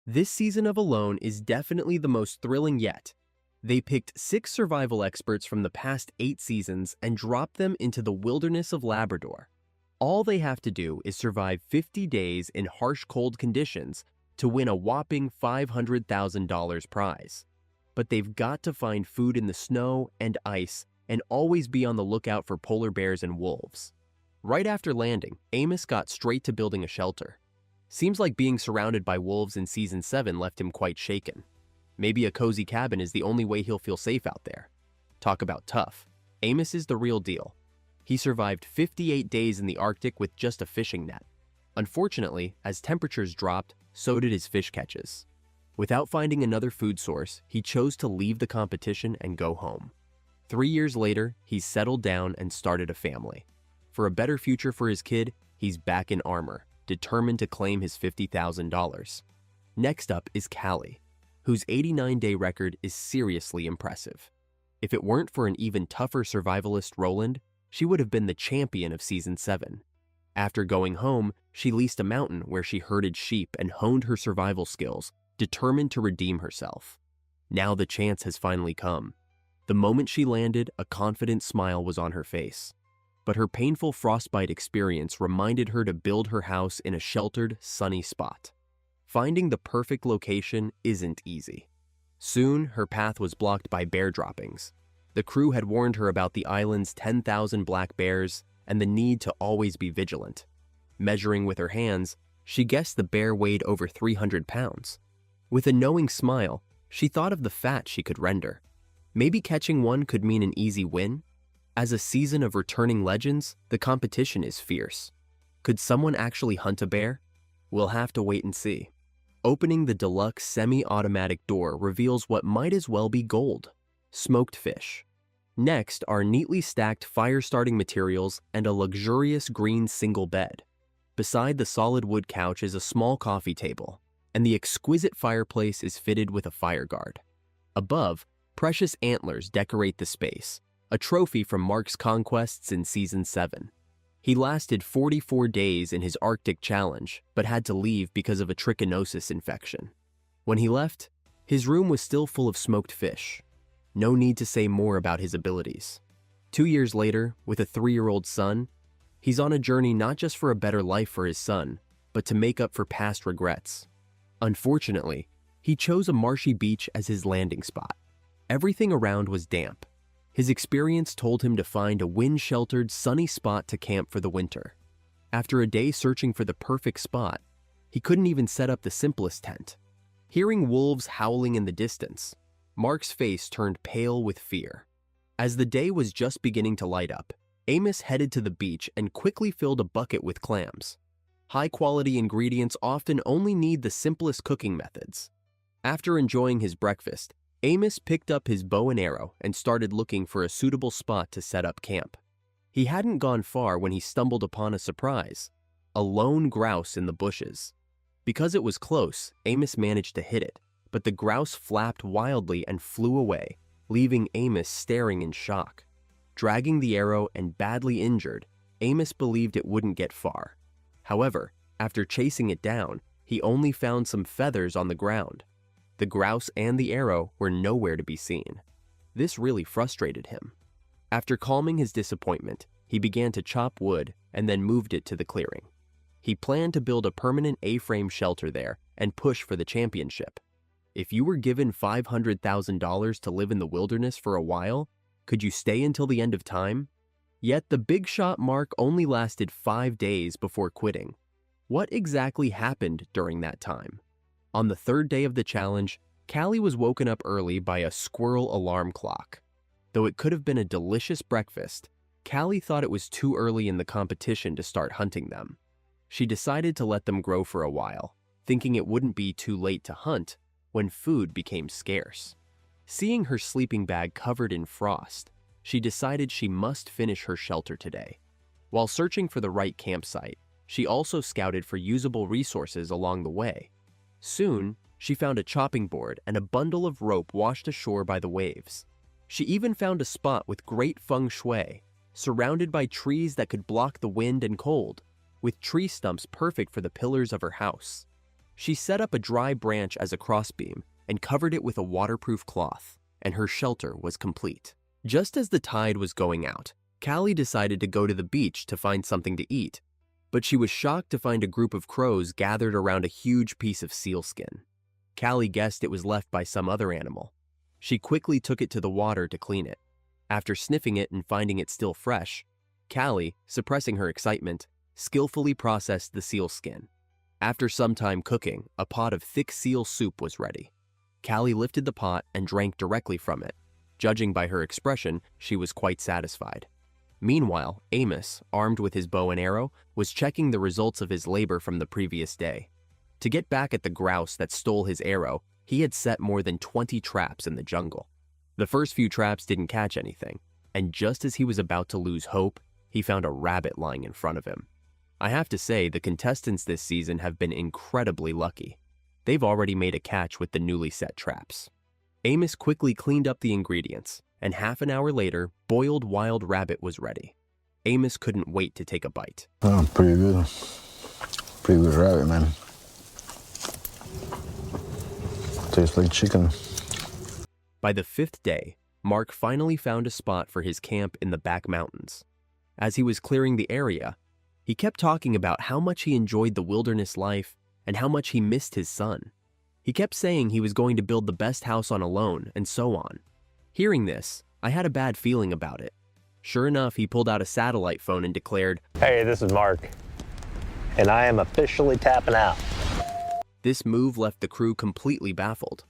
This season of Alone is definitely the most thrilling yet. They picked 6 survival experts from the past 8 seasons and dropped them into the wilderness of Labrador. All they have to do is survive 50 days in harsh cold conditions to win a whopping $500,000 prize. But they've got to find food in the snow and ice and always be on the lookout for polar bears and wolves. Right after landing, Amos got straight to building a shelter. Seems like being surrounded by wolves in Season 7 left him quite shaken. Maybe a cozy cabin is the only way he'll feel safe out there. Talk about tough. Amos is the real deal. He survived 58 days in the Arctic with just a fishing net. Unfortunately, as temperatures dropped, so did his fish catches. Without finding another food source, he chose to leave the competition and go home. 3 years later, he's settled down and started a family. For a better future for his kid, he's back in armor, determined to claim his $50,000. Next up is Callie, whose 89-day record is seriously impressive. If it weren't for an even tougher survivalist Roland, she would have been the champion of Season 7. After going home, she leased a mountain where she herded sheep and honed her survival skills, determined to redeem herself. Now the chance has finally come. The moment she landed, a confident smile was on her face. But her painful frostbite experience reminded her to build her house in a sheltered, sunny spot. Finding the perfect location isn't easy. Soon, her path was blocked by bear droppings. The crew had warned her about the island's 10,000 black bears and the need to always be vigilant. Measuring with her hands, she guessed the bear weighed over 300 pounds. With a knowing smile, she thought of the fat she could render. Maybe catching one could mean an easy win? As a season of returning legends, the competition is fierce. Could someone actually hunt a bear? We'll have to wait and see. Opening the deluxe semi-automatic door reveals what might as well be gold: smoked fish. Next are neatly stacked fire-starting materials and a luxurious green single bed. Beside the solid wood couch is a small coffee table, and the exquisite fireplace is fitted with a fire guard. Above, precious antlers decorate the space, a trophy from Mark's conquests in Season 7. He lasted 44 days in his Arctic challenge, but had to leave because of a trichinosis infection. When he left, his room was still full of smoked fish. No need to say more about his abilities. 2 years later, with a 3-year-old son, he's on a journey not just for a better life for his son, but to make up for past regrets. Unfortunately, he chose a marshy beach as his landing spot. Everything around was damp. His experience told him to find a wind-sheltered, sunny spot to camp for the winter. After a day searching for the perfect spot, he couldn't even set up the simplest tent. Hearing wolves howling in the distance, Mark's face turned pale with fear. As the day was just beginning to light up, Amos headed to the beach and quickly filled a bucket with clams. High-quality ingredients often only need the simplest cooking methods. After enjoying his breakfast, Amos picked up his bow and arrow and started looking for a suitable spot to set up camp. He hadn't gone far when he stumbled upon a surprise: a lone grouse in the bushes. Because it was close, Amos managed to hit it, but the grouse flapped wildly and flew away, leaving Amos staring in shock. Dragging the arrow and badly injured, Amos believed it wouldn't get far. However, after chasing it down, he only found some feathers on the ground. The grouse and the arrow were nowhere to be seen. This really frustrated him. After calming his disappointment, he began to chop wood and then moved it to the clearing. He planned to build a permanent A-frame shelter there and push for the championship. If you were given $500,000 to live in the wilderness for a while, could you stay until the end of time? Yet the big shot Mark only lasted 5 days before quitting. What exactly happened during that time? On the 3rd day of the challenge, Callie was woken up early by a squirrel alarm clock. Though it could have been a delicious breakfast, Callie thought it was too early in the competition to start hunting them. She decided to let them grow for a while, thinking it wouldn't be too late to hunt when food became scarce. Seeing her sleeping bag covered in frost, she decided she must finish her shelter today. While searching for the right campsite, she also scouted for usable resources along the way. Soon, she found a chopping board and a bundle of rope washed ashore by the waves. She even found a spot with great feng shui, surrounded by trees that could block the wind and cold, with tree stumps perfect for the pillars of her house. She set up a dry branch as a crossbeam and covered it with a waterproof cloth, and her shelter was complete. Just as the tide was going out, Callie decided to go to the beach to find something to eat, but she was shocked to find a group of crows gathered around a huge piece of sealskin. Callie guessed it was left by some other animal. She quickly took it to the water to clean it. After sniffing it and finding it still fresh, Callie, suppressing her excitement, skillfully processed the sealskin. After some time cooking, a pot of thick seal soup was ready. Callie lifted the pot and drank directly from it. Judging by her expression, she was quite satisfied. Meanwhile, Amos, armed with his bow and arrow, was checking the results of his labor from the previous day. To get back at the grouse that stole his arrow, he had set more than 20 traps in the jungle. The first few traps didn't catch anything, and just as he was about to lose hope, he found a rabbit lying in front of him. I have to say, the contestants this season have been incredibly lucky. They've already made a catch with the newly set traps. Amos quickly cleaned up the ingredients, and half an hour later, boiled wild rabbit was ready. Amos couldn't wait to take a bite. Oh, pretty good. Pretty good rabbit, man. Tastes like chicken. By the 5th day, Mark finally found a spot for his camp in the back mountains. As he was clearing the area, he kept talking about how much he enjoyed the wilderness life and how much he missed his son. He kept saying he was going to build the best house on Alone and so on. Hearing this, I had a bad feeling about it. Sure enough, he pulled out a satellite phone and declared, "Hey, this is Mark, and I am officially tapping out." This move left the crew completely baffled.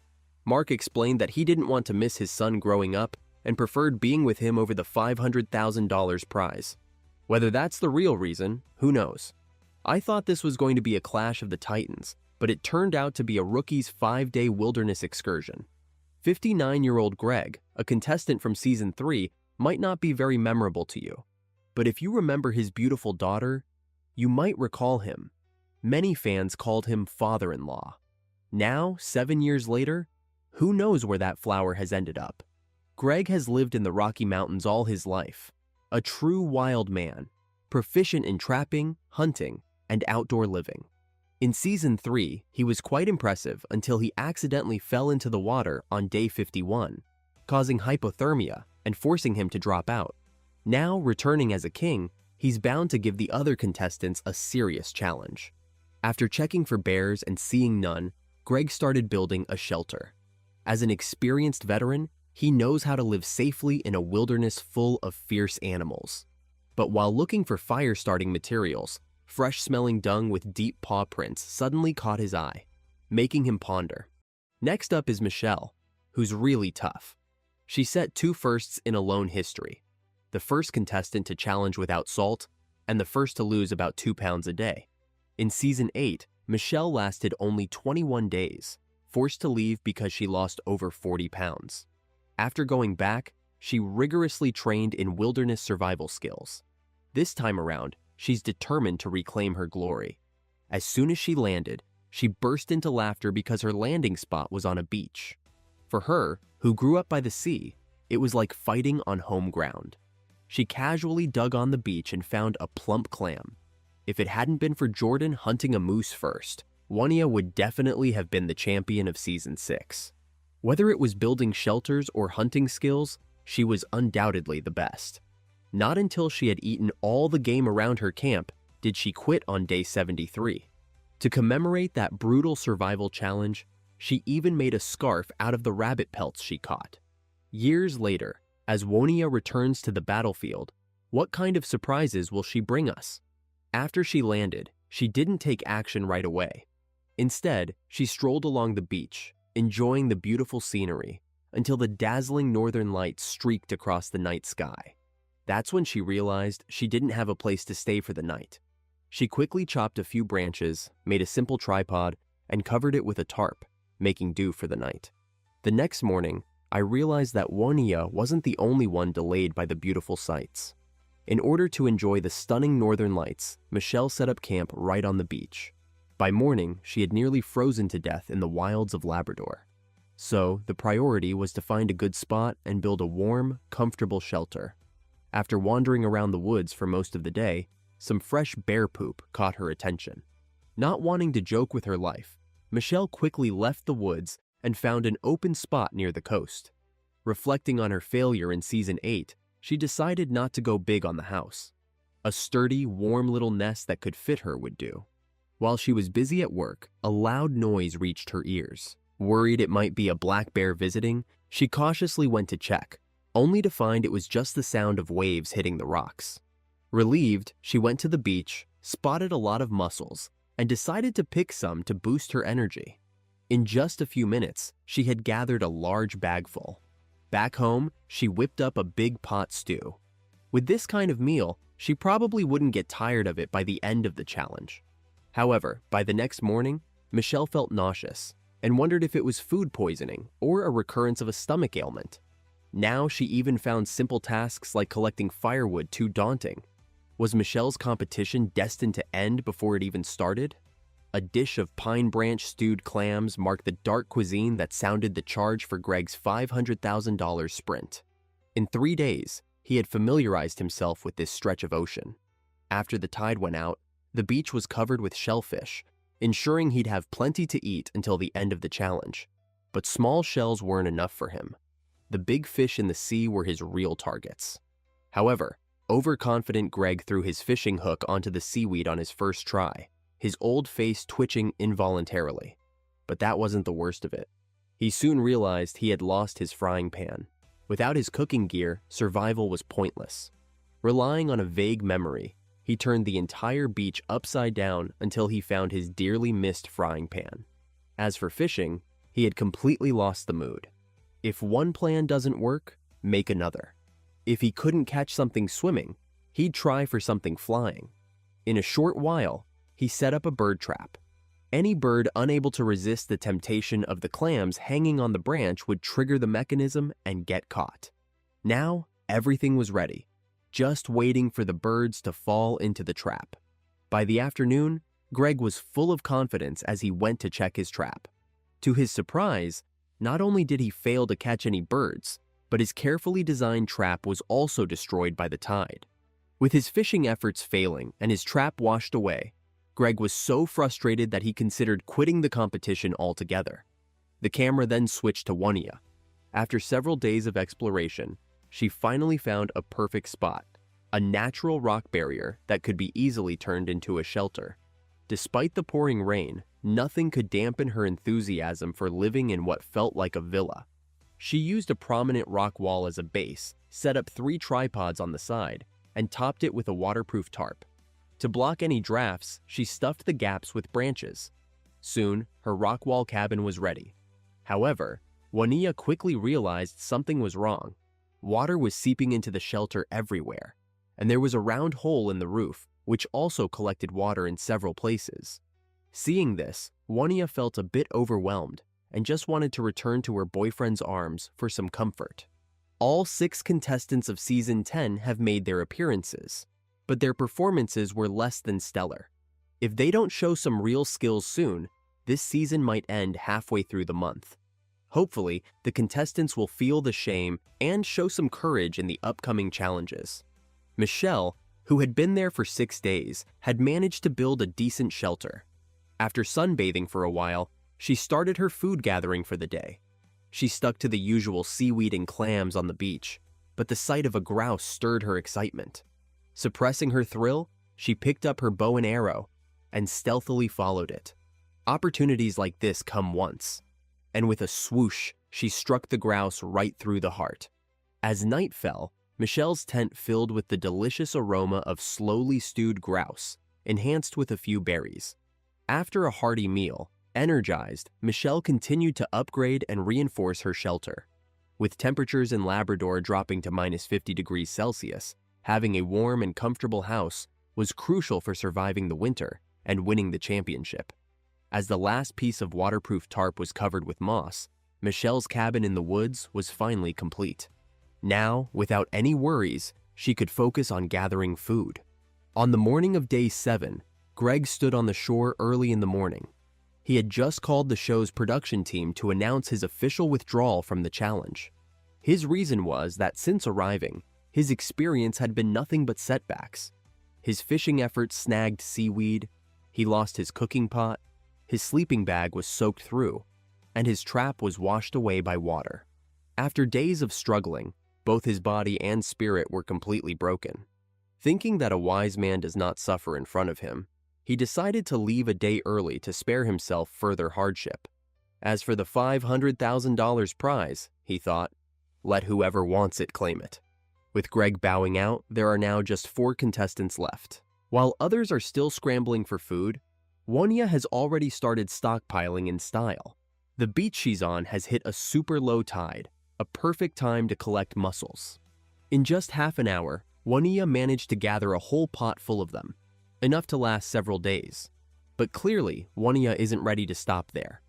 Mark explained that he didn't want to miss his son growing up and preferred being with him over the $500,000 prize. Whether that's the real reason, who knows? I thought this was going to be a clash of the titans, but it turned out to be a rookie's 5-day wilderness excursion. 59-year-old Greg, a contestant from Season 3, might not be very memorable to you. But if you remember his beautiful daughter, you might recall him. Many fans called him father-in-law. Now, 7 years later, who knows where that flower has ended up? Greg has lived in the Rocky Mountains all his life. A true wild man, proficient in trapping, hunting, and outdoor living. In Season 3, he was quite impressive until he accidentally fell into the water on day 51, causing hypothermia and forcing him to drop out. Now, returning as a king, he's bound to give the other contestants a serious challenge. After checking for bears and seeing none, Greg started building a shelter. As an experienced veteran, he knows how to live safely in a wilderness full of fierce animals. But while looking for fire-starting materials, fresh-smelling dung with deep paw prints suddenly caught his eye, making him ponder. Next up is Michelle, who's really tough. She set 2 firsts in Alone history. The first contestant to challenge without salt, and the first to lose about 2 pounds a day. In Season 8, Michelle lasted only 21 days, forced to leave because she lost over 40 pounds. After going back, she rigorously trained in wilderness survival skills. This time around, she's determined to reclaim her glory. As soon as she landed, she burst into laughter because her landing spot was on a beach. For her, who grew up by the sea, it was like fighting on home ground. She casually dug on the beach and found a plump clam. If it hadn't been for Jordan hunting a moose first, Wania would definitely have been the champion of Season 6. Whether it was building shelters or hunting skills, she was undoubtedly the best. Not until she had eaten all the game around her camp did she quit on day 73. To commemorate that brutal survival challenge, she even made a scarf out of the rabbit pelts she caught. Years later, as Wania returns to the battlefield, what kind of surprises will she bring us? After she landed, she didn't take action right away. Instead, she strolled along the beach, enjoying the beautiful scenery, until the dazzling northern lights streaked across the night sky. That's when she realized she didn't have a place to stay for the night. She quickly chopped a few branches, made a simple tripod, and covered it with a tarp, making do for the night. The next morning, I realized that Wania wasn't the only one delayed by the beautiful sights. In order to enjoy the stunning northern lights, Michelle set up camp right on the beach. By morning, she had nearly frozen to death in the wilds of Labrador. So, the priority was to find a good spot and build a warm, comfortable shelter. After wandering around the woods for most of the day, some fresh bear poop caught her attention. Not wanting to joke with her life, Michelle quickly left the woods and found an open spot near the coast. Reflecting on her failure in Season 8, she decided not to go big on the house. A sturdy, warm little nest that could fit her would do. While she was busy at work, a loud noise reached her ears. Worried it might be a black bear visiting, she cautiously went to check, only to find it was just the sound of waves hitting the rocks. Relieved, she went to the beach, spotted a lot of mussels, and decided to pick some to boost her energy. In just a few minutes, she had gathered a large bagful. Back home, she whipped up a big pot stew. With this kind of meal, she probably wouldn't get tired of it by the end of the challenge. However, by the next morning, Michelle felt nauseous and wondered if it was food poisoning or a recurrence of a stomach ailment. Now she even found simple tasks like collecting firewood too daunting. Was Michelle's competition destined to end before it even started? A dish of pine branch stewed clams marked the dark cuisine that sounded the charge for Greg's $500,000 sprint. In 3 days, he had familiarized himself with this stretch of ocean. After the tide went out, the beach was covered with shellfish, ensuring he'd have plenty to eat until the end of the challenge. But small shells weren't enough for him. The big fish in the sea were his real targets. However, overconfident Greg threw his fishing hook onto the seaweed on his first try, his old face twitching involuntarily. But that wasn't the worst of it. He soon realized he had lost his frying pan. Without his cooking gear, survival was pointless. Relying on a vague memory, he turned the entire beach upside down until he found his dearly missed frying pan. As for fishing, he had completely lost the mood. If one plan doesn't work, make another. If he couldn't catch something swimming, he'd try for something flying. In a short while, he set up a bird trap. Any bird unable to resist the temptation of the clams hanging on the branch would trigger the mechanism and get caught. Now, everything was ready, just waiting for the birds to fall into the trap. By the afternoon, Greg was full of confidence as he went to check his trap. To his surprise, not only did he fail to catch any birds, but his carefully designed trap was also destroyed by the tide. With his fishing efforts failing and his trap washed away, Greg was so frustrated that he considered quitting the competition altogether. The camera then switched to Juania. After several days of exploration, she finally found a perfect spot, a natural rock barrier that could be easily turned into a shelter. Despite the pouring rain, nothing could dampen her enthusiasm for living in what felt like a villa. She used a prominent rock wall as a base, set up 3 tripods on the side, and topped it with a waterproof tarp. To block any drafts, she stuffed the gaps with branches. Soon, her rock wall cabin was ready. However, Juania quickly realized something was wrong. Water was seeping into the shelter everywhere, and there was a round hole in the roof, which also collected water in several places. Seeing this, Juania felt a bit overwhelmed and just wanted to return to her boyfriend's arms for some comfort. All 6 contestants of Season 10 have made their appearances, but their performances were less than stellar. If they don't show some real skills soon, this season might end halfway through the month. Hopefully, the contestants will feel the shame and show some courage in the upcoming challenges. Michelle, who had been there for 6 days, had managed to build a decent shelter. After sunbathing for a while, she started her food gathering for the day. She stuck to the usual seaweed and clams on the beach, but the sight of a grouse stirred her excitement. Suppressing her thrill, she picked up her bow and arrow and stealthily followed it. Opportunities like this come once, and with a swoosh, she struck the grouse right through the heart. As night fell, Michelle's tent filled with the delicious aroma of slowly stewed grouse, enhanced with a few berries. After a hearty meal, energized, Michelle continued to upgrade and reinforce her shelter. With temperatures in Labrador dropping to -50 degrees Celsius, having a warm and comfortable house was crucial for surviving the winter and winning the championship. As the last piece of waterproof tarp was covered with moss, Michelle's cabin in the woods was finally complete. Now, without any worries, she could focus on gathering food. On the morning of day 7, Greg stood on the shore early in the morning. He had just called the show's production team to announce his official withdrawal from the challenge. His reason was that since arriving, his experience had been nothing but setbacks. His fishing efforts snagged seaweed, he lost his cooking pot, his sleeping bag was soaked through, and his trap was washed away by water. After days of struggling, both his body and spirit were completely broken. Thinking that a wise man does not suffer in front of him, he decided to leave a day early to spare himself further hardship. As for the $500,000 prize, he thought, let whoever wants it claim it. With Greg bowing out, there are now just 4 contestants left. While others are still scrambling for food, Wanya has already started stockpiling in style. The beach she's on has hit a super low tide, a perfect time to collect mussels. In just half an hour, Wanya managed to gather a whole pot full of them, enough to last several days. But clearly, Wanya isn't ready to stop there.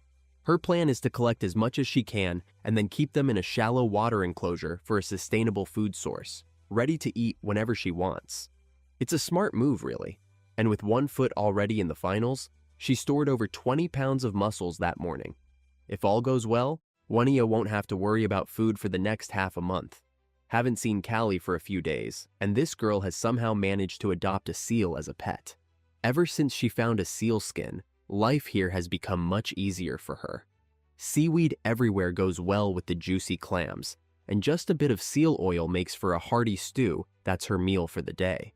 Her plan is to collect as much as she can and then keep them in a shallow water enclosure for a sustainable food source, ready to eat whenever she wants. It's a smart move, really, and with 1 foot already in the finals, she stored over 20 pounds of mussels that morning. If all goes well, Wanya won't have to worry about food for the next half a month. Haven't seen Callie for a few days, and this girl has somehow managed to adopt a seal as a pet. Ever since she found a seal skin, life here has become much easier for her. Seaweed everywhere goes well with the juicy clams, and just a bit of seal oil makes for a hearty stew that's her meal for the day.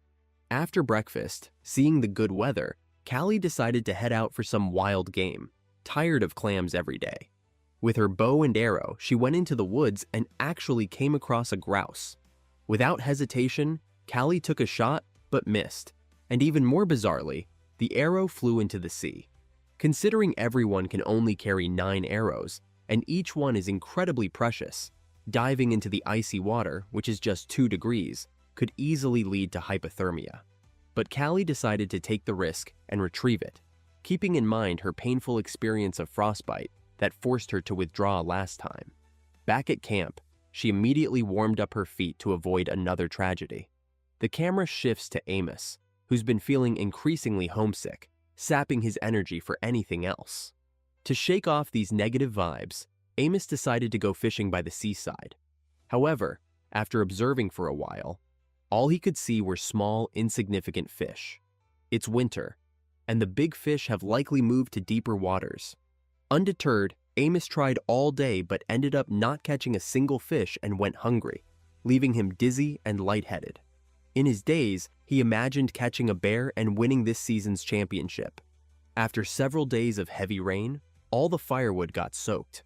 After breakfast, seeing the good weather, Callie decided to head out for some wild game, tired of clams every day. With her bow and arrow, she went into the woods and actually came across a grouse. Without hesitation, Callie took a shot but missed, and even more bizarrely, the arrow flew into the sea. Considering everyone can only carry 9 arrows, and each one is incredibly precious, diving into the icy water, which is just 2 degrees, could easily lead to hypothermia. But Callie decided to take the risk and retrieve it, keeping in mind her painful experience of frostbite that forced her to withdraw last time. Back at camp, she immediately warmed up her feet to avoid another tragedy. The camera shifts to Amos, who's been feeling increasingly homesick, sapping his energy for anything else. To shake off these negative vibes, Amos decided to go fishing by the seaside. However, after observing for a while, all he could see were small, insignificant fish. It's winter, and the big fish have likely moved to deeper waters. Undeterred, Amos tried all day but ended up not catching a single fish and went hungry, leaving him dizzy and lightheaded. In his daze, he imagined catching a bear and winning this season's championship. After several days of heavy rain, all the firewood got soaked.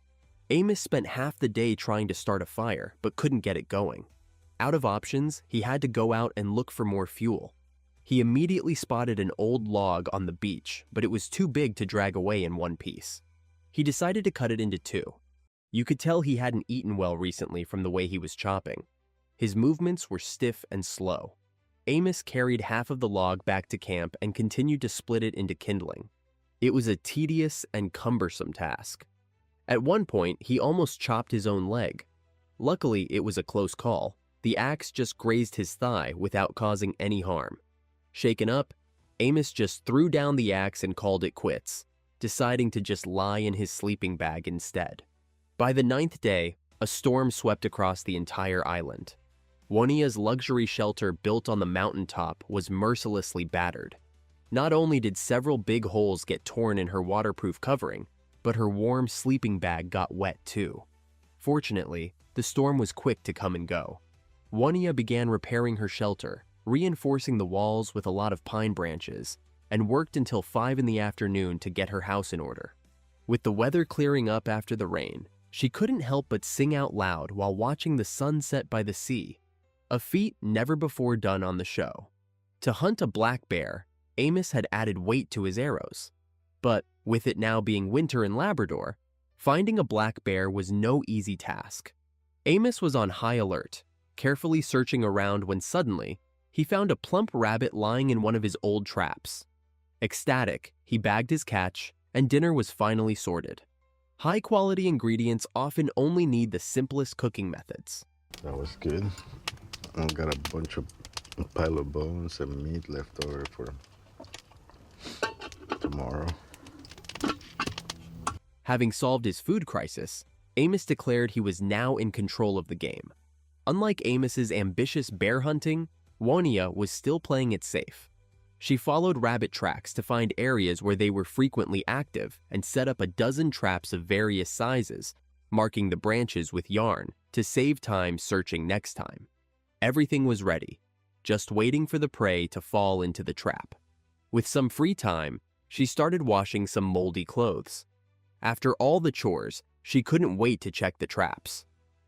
Amos spent half the day trying to start a fire but couldn't get it going. Out of options, he had to go out and look for more fuel. He immediately spotted an old log on the beach, but it was too big to drag away in one piece. He decided to cut it into 2. You could tell he hadn't eaten well recently from the way he was chopping. His movements were stiff and slow. Amos carried half of the log back to camp and continued to split it into kindling. It was a tedious and cumbersome task. At one point, he almost chopped his own leg. Luckily, it was a close call. The axe just grazed his thigh without causing any harm. Shaken up, Amos just threw down the axe and called it quits, deciding to just lie in his sleeping bag instead. By the 9th day, a storm swept across the entire island. Wanya's luxury shelter built on the mountaintop was mercilessly battered. Not only did several big holes get torn in her waterproof covering, but her warm sleeping bag got wet too. Fortunately, the storm was quick to come and go. Wanya began repairing her shelter, reinforcing the walls with a lot of pine branches, and worked until 5 in the afternoon to get her house in order. With the weather clearing up after the rain, she couldn't help but sing out loud while watching the sun set by the sea, a feat never before done on the show. To hunt a black bear, Amos had added weight to his arrows. But with it now being winter in Labrador, finding a black bear was no easy task. Amos was on high alert, carefully searching around when suddenly, he found a plump rabbit lying in one of his old traps. Ecstatic, he bagged his catch, and dinner was finally sorted. High-quality ingredients often only need the simplest cooking methods. That was good. I got a pile of bones and meat left over for tomorrow. Having solved his food crisis, Amos declared he was now in control of the game. Unlike Amos's ambitious bear hunting, Wanya was still playing it safe. She followed rabbit tracks to find areas where they were frequently active and set up a dozen traps of various sizes, marking the branches with yarn to save time searching next time. Everything was ready, just waiting for the prey to fall into the trap. With some free time, she started washing some moldy clothes. After all the chores, she couldn't wait to check the traps.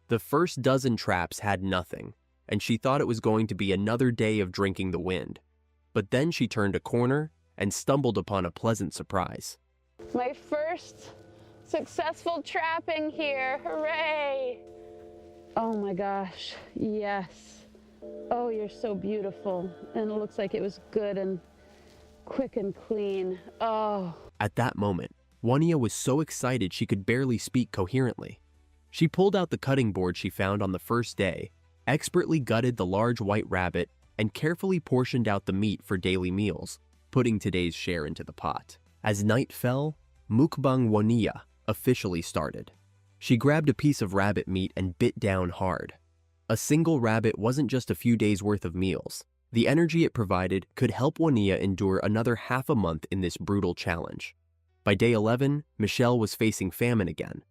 The first dozen traps had nothing, and she thought it was going to be another day of drinking the wind. But then she turned a corner and stumbled upon a pleasant surprise. My first successful trapping here, hooray! Oh my gosh, yes. Oh, you're so beautiful. And it looks like it was good and quick and clean. Oh. At that moment, Juania was so excited she could barely speak coherently. She pulled out the cutting board she found on the first day, expertly gutted the large white rabbit, and carefully portioned out the meat for daily meals, putting today's share into the pot. As night fell, Mukbang Juania officially started. She grabbed a piece of rabbit meat and bit down hard. A single rabbit wasn't just a few days' worth of meals. The energy it provided could help Juania endure another half a month in this brutal challenge. By day 11, Michelle was facing famine again.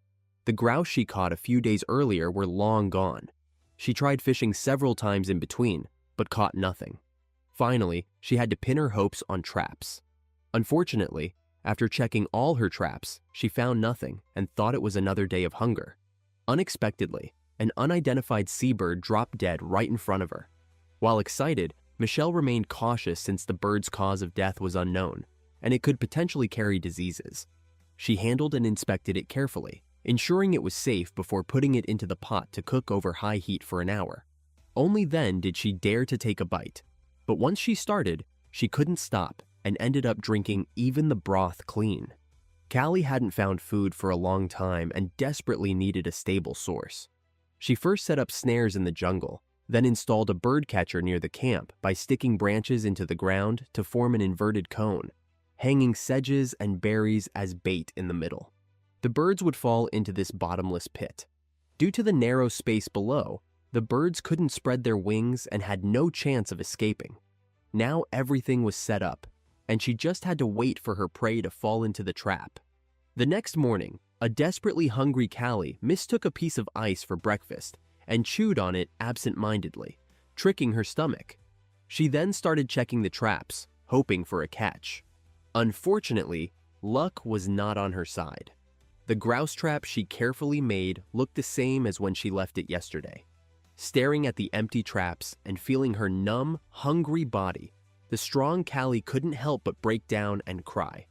The grouse she caught a few days earlier were long gone. She tried fishing several times in between, but caught nothing. Finally, she had to pin her hopes on traps. Unfortunately, after checking all her traps, she found nothing and thought it was another day of hunger. Unexpectedly, an unidentified seabird dropped dead right in front of her. While excited, Michelle remained cautious since the bird's cause of death was unknown, and it could potentially carry diseases. She handled and inspected it carefully, ensuring it was safe before putting it into the pot to cook over high heat for an hour. Only then did she dare to take a bite. But once she started, she couldn't stop and ended up drinking even the broth clean. Callie hadn't found food for a long time and desperately needed a stable source. She first set up snares in the jungle, then installed a bird catcher near the camp by sticking branches into the ground to form an inverted cone, hanging sedges and berries as bait in the middle. The birds would fall into this bottomless pit. Due to the narrow space below, the birds couldn't spread their wings and had no chance of escaping. Now everything was set up, and she just had to wait for her prey to fall into the trap. The next morning, a desperately hungry Callie mistook a piece of ice for breakfast and chewed on it absent-mindedly, tricking her stomach. She then started checking the traps, hoping for a catch. Unfortunately, luck was not on her side. The grouse trap she carefully made looked the same as when she left it yesterday. Staring at the empty traps and feeling her numb, hungry body, the strong Callie couldn't help but break down and cry.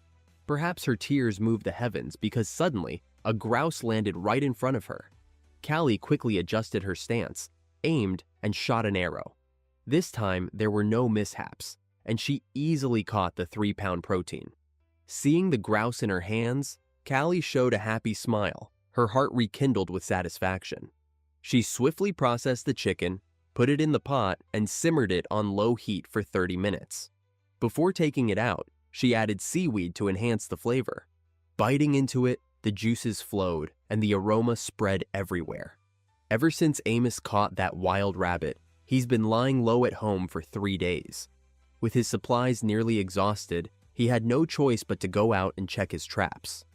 Perhaps her tears moved the heavens because suddenly, a grouse landed right in front of her. Callie quickly adjusted her stance, aimed, and shot an arrow. This time, there were no mishaps, and she easily caught the 3-pound protein. Seeing the grouse in her hands, Callie showed a happy smile, her heart rekindled with satisfaction. She swiftly processed the chicken, put it in the pot, and simmered it on low heat for 30 minutes. Before taking it out, she added seaweed to enhance the flavor. Biting into it, the juices flowed, and the aroma spread everywhere. Ever since Amos caught that wild rabbit, he's been lying low at home for 3 days. With his supplies nearly exhausted, he had no choice but to go out and check his traps.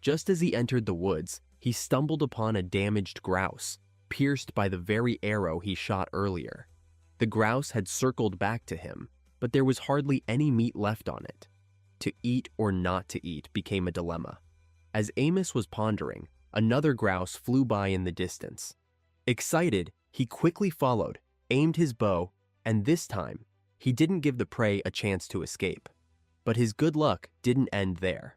Just as he entered the woods, he stumbled upon a damaged grouse, pierced by the very arrow he shot earlier. The grouse had circled back to him, but there was hardly any meat left on it. To eat or not to eat became a dilemma. As Amos was pondering, another grouse flew by in the distance. Excited, he quickly followed, aimed his bow, and this time, he didn't give the prey a chance to escape. But his good luck didn't end there.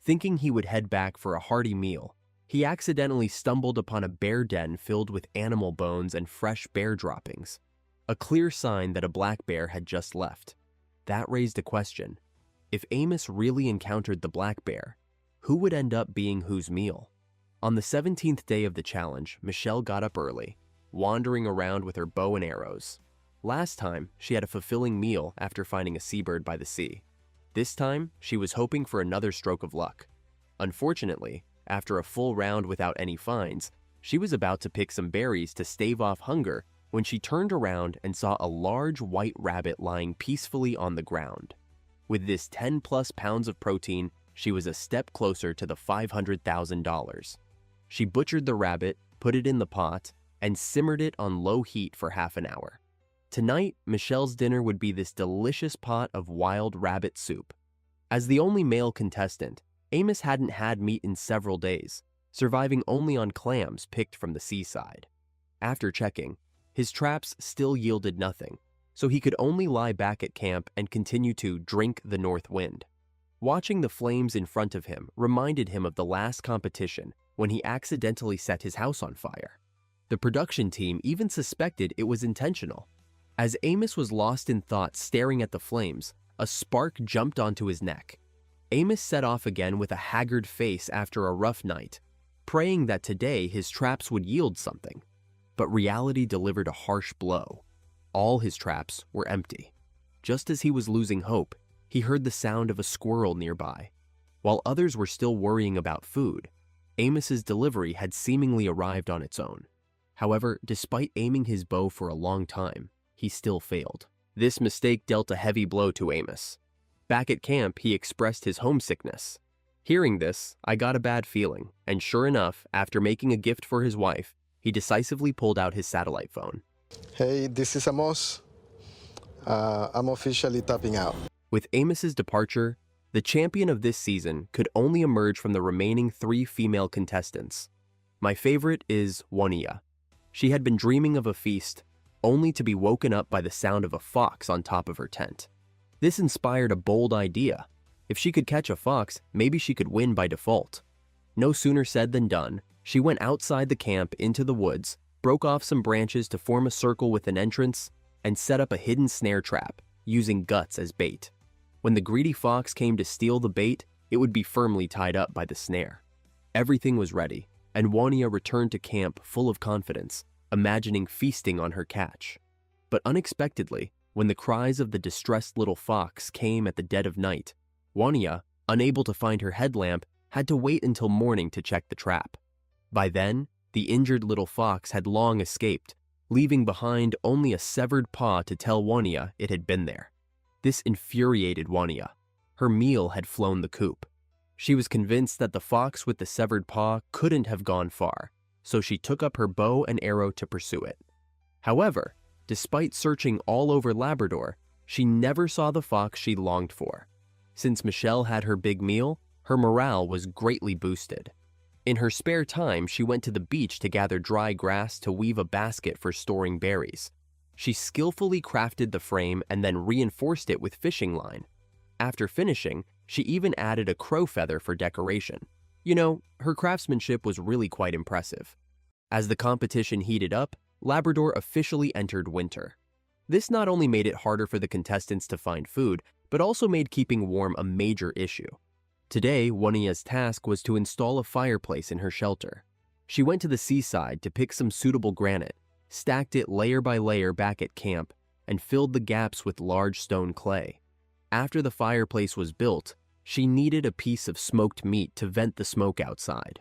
Thinking he would head back for a hearty meal, he accidentally stumbled upon a bear den filled with animal bones and fresh bear droppings, a clear sign that a black bear had just left. That raised a question. If Amos really encountered the black bear, who would end up being whose meal? On the 17th day of the challenge, Michelle got up early, wandering around with her bow and arrows. Last time, she had a fulfilling meal after finding a seabird by the sea. This time, she was hoping for another stroke of luck. Unfortunately, after a full round without any finds, she was about to pick some berries to stave off hunger when she turned around and saw a large white rabbit lying peacefully on the ground. With this 10+ pounds of protein, she was a step closer to the $500,000. She butchered the rabbit, put it in the pot, and simmered it on low heat for half an hour. Tonight, Michelle's dinner would be this delicious pot of wild rabbit soup. As the only male contestant, Amos hadn't had meat in several days, surviving only on clams picked from the seaside. After checking, his traps still yielded nothing, so he could only lie back at camp and continue to drink the north wind. Watching the flames in front of him reminded him of the last competition when he accidentally set his house on fire. The production team even suspected it was intentional. As Amos was lost in thought staring at the flames, a spark jumped onto his neck. Amos set off again with a haggard face after a rough night, praying that today his traps would yield something. But reality delivered a harsh blow. All his traps were empty. Just as he was losing hope, he heard the sound of a squirrel nearby. While others were still worrying about food, Amos's delivery had seemingly arrived on its own. However, despite aiming his bow for a long time, he still failed. This mistake dealt a heavy blow to Amos. Back at camp, he expressed his homesickness. Hearing this, I got a bad feeling, and sure enough, after making a gift for his wife, he decisively pulled out his satellite phone. Hey, this is Amos. I'm officially tapping out. With Amos's departure, the champion of this season could only emerge from the remaining 3 female contestants. My favorite is Juania. She had been dreaming of a feast, only to be woken up by the sound of a fox on top of her tent. This inspired a bold idea. If she could catch a fox, maybe she could win by default. No sooner said than done. She went outside the camp into the woods, broke off some branches to form a circle with an entrance, and set up a hidden snare trap, using guts as bait. When the greedy fox came to steal the bait, it would be firmly tied up by the snare. Everything was ready, and Juania returned to camp full of confidence, imagining feasting on her catch. But unexpectedly, when the cries of the distressed little fox came at the dead of night, Juania, unable to find her headlamp, had to wait until morning to check the trap. By then, the injured little fox had long escaped, leaving behind only a severed paw to tell Juania it had been there. This infuriated Juania. Her meal had flown the coop. She was convinced that the fox with the severed paw couldn't have gone far, so she took up her bow and arrow to pursue it. However, despite searching all over Labrador, she never saw the fox she longed for. Since Michelle had her big meal, her morale was greatly boosted. In her spare time, she went to the beach to gather dry grass to weave a basket for storing berries. She skillfully crafted the frame and then reinforced it with fishing line. After finishing, she even added a crow feather for decoration. You know, her craftsmanship was really quite impressive. As the competition heated up, Labrador officially entered winter. This not only made it harder for the contestants to find food, but also made keeping warm a major issue. Today, Juania's task was to install a fireplace in her shelter. She went to the seaside to pick some suitable granite, stacked it layer by layer back at camp, and filled the gaps with large stone clay. After the fireplace was built, she needed a piece of smoked meat to vent the smoke outside.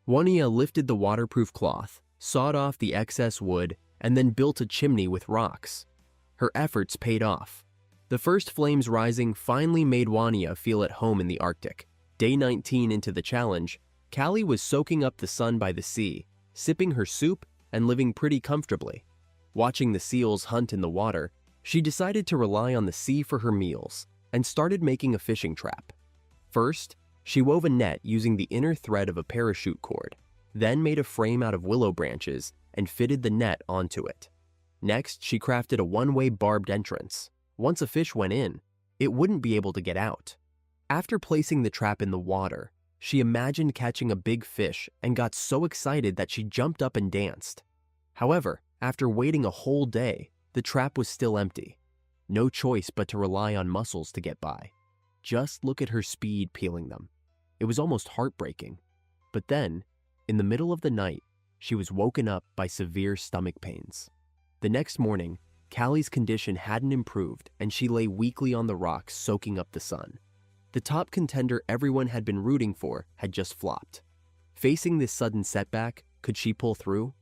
Juania lifted the waterproof cloth, sawed off the excess wood, and then built a chimney with rocks. Her efforts paid off. The first flames rising finally made Juania feel at home in the Arctic. Day 19 into the challenge, Callie was soaking up the sun by the sea, sipping her soup and living pretty comfortably. Watching the seals hunt in the water, she decided to rely on the sea for her meals and started making a fishing trap. First, she wove a net using the inner thread of a parachute cord, then made a frame out of willow branches and fitted the net onto it. Next, she crafted a one-way barbed entrance. Once a fish went in, it wouldn't be able to get out. After placing the trap in the water, she imagined catching a big fish and got so excited that she jumped up and danced. However, after waiting a whole day, the trap was still empty. No choice but to rely on mussels to get by. Just look at her speed peeling them. It was almost heartbreaking. But then, in the middle of the night, she was woken up by severe stomach pains. The next morning, Callie's condition hadn't improved and she lay weakly on the rocks soaking up the sun. The top contender everyone had been rooting for had just flopped. Facing this sudden setback, could she pull through?